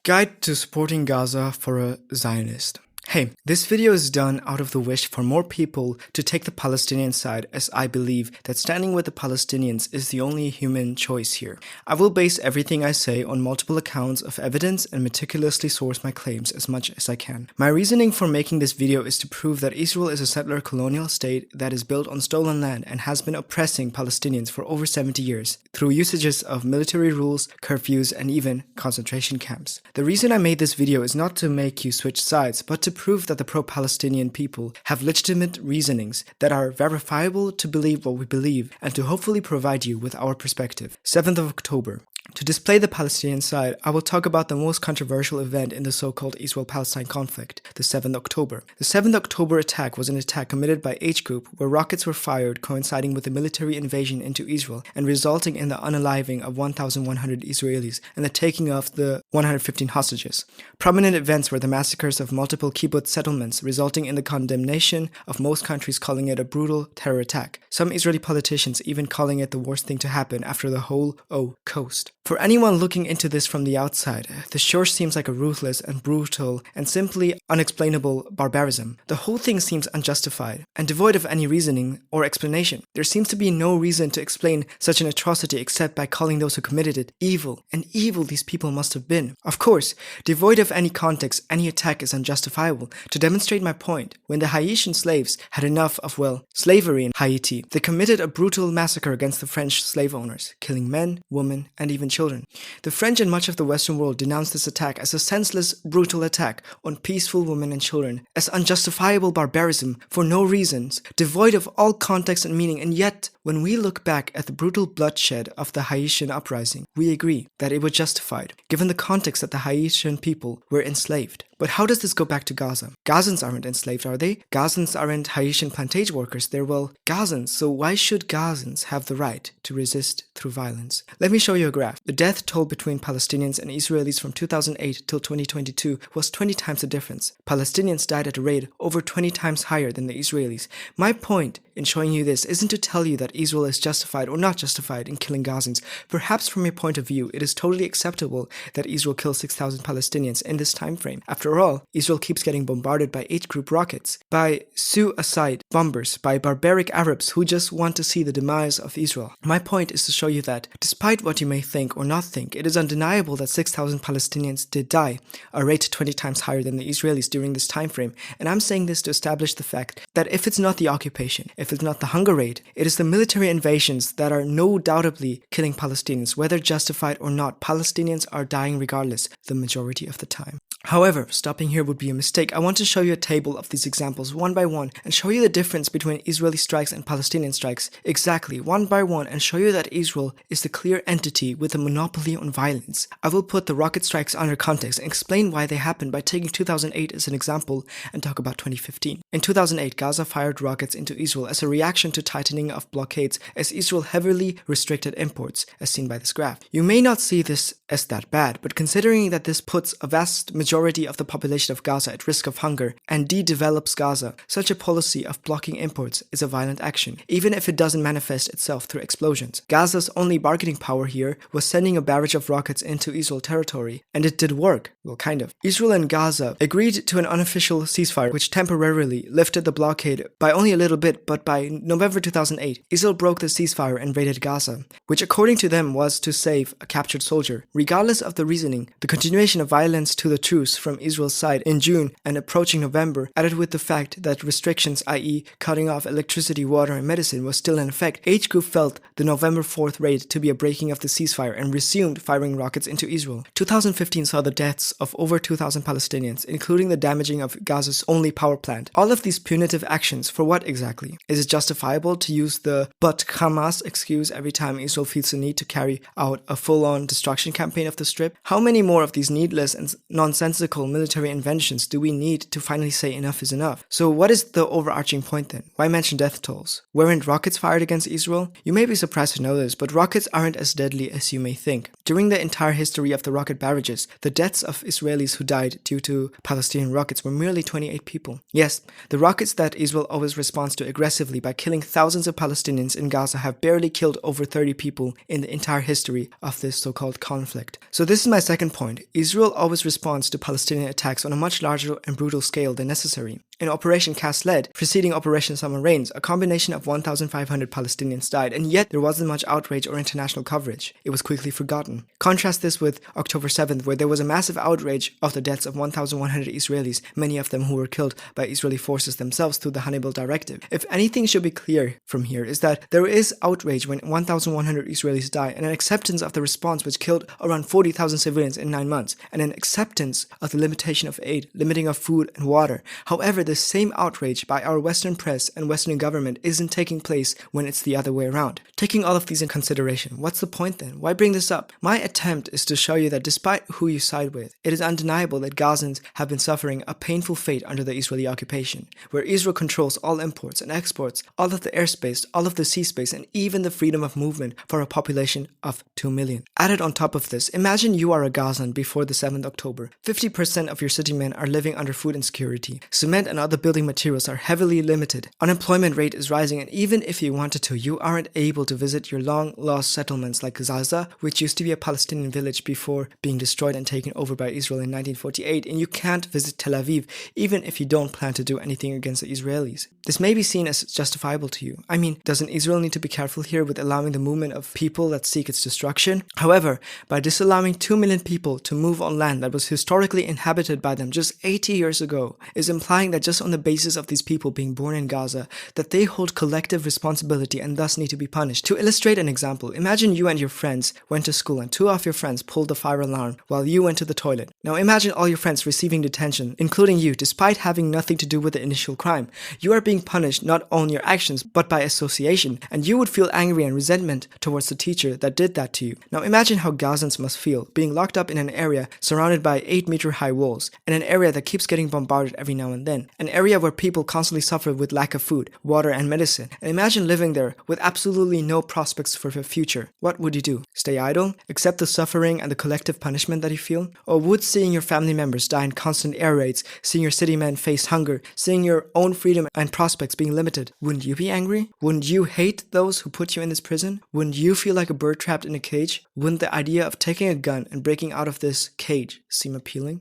Guide to supporting Gaza for a Zionist. Hey, this video is done out of the wish for more people to take the Palestinian side, as I believe that standing with the Palestinians is the only human choice here. I will base everything I say on multiple accounts of evidence and meticulously source my claims as much as I can. My reasoning for making this video is to prove that Israel is a settler colonial state that is built on stolen land and has been oppressing Palestinians for over 70 years through usages of military rules, curfews, and even concentration camps. The reason I made this video is not to make you switch sides, but to prove that the pro-Palestinian people have legitimate reasonings that are verifiable to believe what we believe and to hopefully provide you with our perspective. 7th of October. To display the Palestinian side, I will talk about the most controversial event in the so-called Israel-Palestine conflict, the 7th October. The 7th October attack was an attack committed by H Group where rockets were fired coinciding with the military invasion into Israel and resulting in the unaliving of 1,100 Israelis and the taking of the 115 hostages. Prominent events were the massacres of multiple kibbutz settlements, resulting in the condemnation of most countries calling it a brutal terror attack. Some Israeli politicians even calling it the worst thing to happen after the whole coast. For anyone looking into this from the outside, this sure seems like a ruthless and brutal and simply unexplainable barbarism. The whole thing seems unjustified and devoid of any reasoning or explanation. There seems to be no reason to explain such an atrocity except by calling those who committed it evil, and evil these people must have been. Of course, devoid of any context, any attack is unjustifiable. To demonstrate my point, when the Haitian slaves had enough of, slavery in Haiti, they committed a brutal massacre against the French slave owners, killing men, women, and even children. The French and much of the Western world denounced this attack as a senseless, brutal attack on peaceful women and children, as unjustifiable barbarism for no reasons, devoid of all context and meaning, and yet, when we look back at the brutal bloodshed of the Haitian uprising, we agree that it was justified, given the context that the Haitian people were enslaved. But how does this go back to Gaza? Gazans aren't enslaved, are they? Gazans aren't Haitian plantage workers, they're, Gazans, so why should Gazans have the right to resist through violence? Let me show you a graph. The death toll between Palestinians and Israelis from 2008 till 2022 was 20 times the difference. Palestinians died at a rate over 20 times higher than the Israelis. My point in showing you this isn't to tell you that Israel is justified or not justified in killing Gazans. Perhaps from your point of view, it is totally acceptable that Israel kills 6,000 Palestinians in this time frame. After all, Israel keeps getting bombarded by H Group rockets, by suicide bombers, by barbaric Arabs who just want to see the demise of Israel. My point is to show you that, despite what you may think or not think, it is undeniable that 6,000 Palestinians did die, a rate 20 times higher than the Israelis during this time frame. And I'm saying this to establish the fact that if it's not the occupation, if it's not the hunger rate, it is the military invasions that are no doubtably killing Palestinians. Whether justified or not, Palestinians are dying regardless, the majority of the time. However, stopping here would be a mistake. I want to show you a table of these examples one by one and show you the difference between Israeli strikes and Palestinian strikes exactly one by one and show you that Israel is the clear entity with a monopoly on violence. I will put the rocket strikes under context and explain why they happened by taking 2008 as an example and talk about 2015. In 2008, Gaza fired rockets into Israel as a reaction to tightening of blockades as Israel heavily restricted imports, as seen by this graph. You may not see this as that bad, but considering that this puts a vast majority of the population of Gaza at risk of hunger and de-develops Gaza, such a policy of blocking imports is a violent action, even if it doesn't manifest itself through explosions. Gaza's only bargaining power here was sending a barrage of rockets into Israel territory, and it did work. Well, kind of. Israel and Gaza agreed to an unofficial ceasefire which temporarily lifted the blockade by only a little bit, but by November 2008, Israel broke the ceasefire and raided Gaza, which according to them was to save a captured soldier. Regardless of the reasoning, the continuation of violence to the truce from Israel's side in June and approaching November, added with the fact that restrictions, i.e. cutting off electricity, water, and medicine, was still in effect, H Group felt the November 4th raid to be a breaking of the ceasefire and resumed firing rockets into Israel. 2015 saw the deaths of over 2,000 Palestinians, including the damaging of Gaza's only power plant. All of these punitive actions, for what exactly? Is it justifiable to use the "but Hamas" excuse every time Israel feels the need to carry out a full-on destruction campaign of the Strip? How many more of these needless and nonsensical nonsensical military inventions do we need to finally say enough is enough? So what is the overarching point then? Why mention death tolls? Weren't rockets fired against Israel? You may be surprised to know this, but rockets aren't as deadly as you may think. During the entire history of the rocket barrages, the deaths of Israelis who died due to Palestinian rockets were merely 28 people. Yes, the rockets that Israel always responds to aggressively by killing thousands of Palestinians in Gaza have barely killed over 30 people in the entire history of this so-called conflict. So this is my second point. Israel always responds to Palestinian attacks on a much larger and brutal scale than necessary. In Operation Cast Lead, preceding Operation Summer Rains, a combination of 1,500 Palestinians died, and yet there wasn't much outrage or international coverage. It was quickly forgotten. Contrast this with October 7th, where there was a massive outrage of the deaths of 1,100 Israelis, many of them who were killed by Israeli forces themselves through the Hannibal Directive. If anything should be clear from here is that there is outrage when 1,100 Israelis die, and an acceptance of the response which killed around 40,000 civilians in 9 months, and an acceptance of the limitation of aid, limiting of food and water. However, the same outrage by our Western press and Western government isn't taking place when it's the other way around. Taking all of these in consideration, what's the point then? Why bring this up? My attempt is to show you that despite who you side with, it is undeniable that Gazans have been suffering a painful fate under the Israeli occupation, where Israel controls all imports and exports, all of the airspace, all of the sea space, and even the freedom of movement for a population of 2 million. Added on top of this, imagine you are a Gazan before the 7th October. 50% of your city men are living under food insecurity. Cement and other building materials are heavily limited. Unemployment rate is rising, and even if you wanted to, you aren't able to visit your long-lost settlements like Gaza, which used to be a Palestinian village before being destroyed and taken over by Israel in 1948, and you can't visit Tel Aviv, even if you don't plan to do anything against the Israelis. This may be seen as justifiable to you. I mean, doesn't Israel need to be careful here with allowing the movement of people that seek its destruction? However, by disallowing 2 million people to move on land that was historically inhabited by them just 80 years ago, is implying that just on the basis of these people being born in Gaza, that they hold collective responsibility and thus need to be punished. To illustrate an example, imagine you and your friends went to school and 2 of your friends pulled the fire alarm while you went to the toilet. Now imagine all your friends receiving detention, including you, despite having nothing to do with the initial crime. You are being punished not on your actions, but by association, and you would feel angry and resentment towards the teacher that did that to you. Now imagine how Gazans must feel, being locked up in an area surrounded by 8-meter high walls, in an area that keeps getting bombarded every now and then, an area where people constantly suffer with lack of food, water, and medicine. And imagine living there with absolutely no prospects for the future. What would you do? Stay idle? Accept the suffering and the collective punishment that you feel? Or would seeing your family members die in constant air raids, seeing your city men face hunger, seeing your own freedom and prospects being limited, wouldn't you be angry? Wouldn't you hate those who put you in this prison? Wouldn't you feel like a bird trapped in a cage? Wouldn't the idea of taking a gun and breaking out of this cage seem appealing?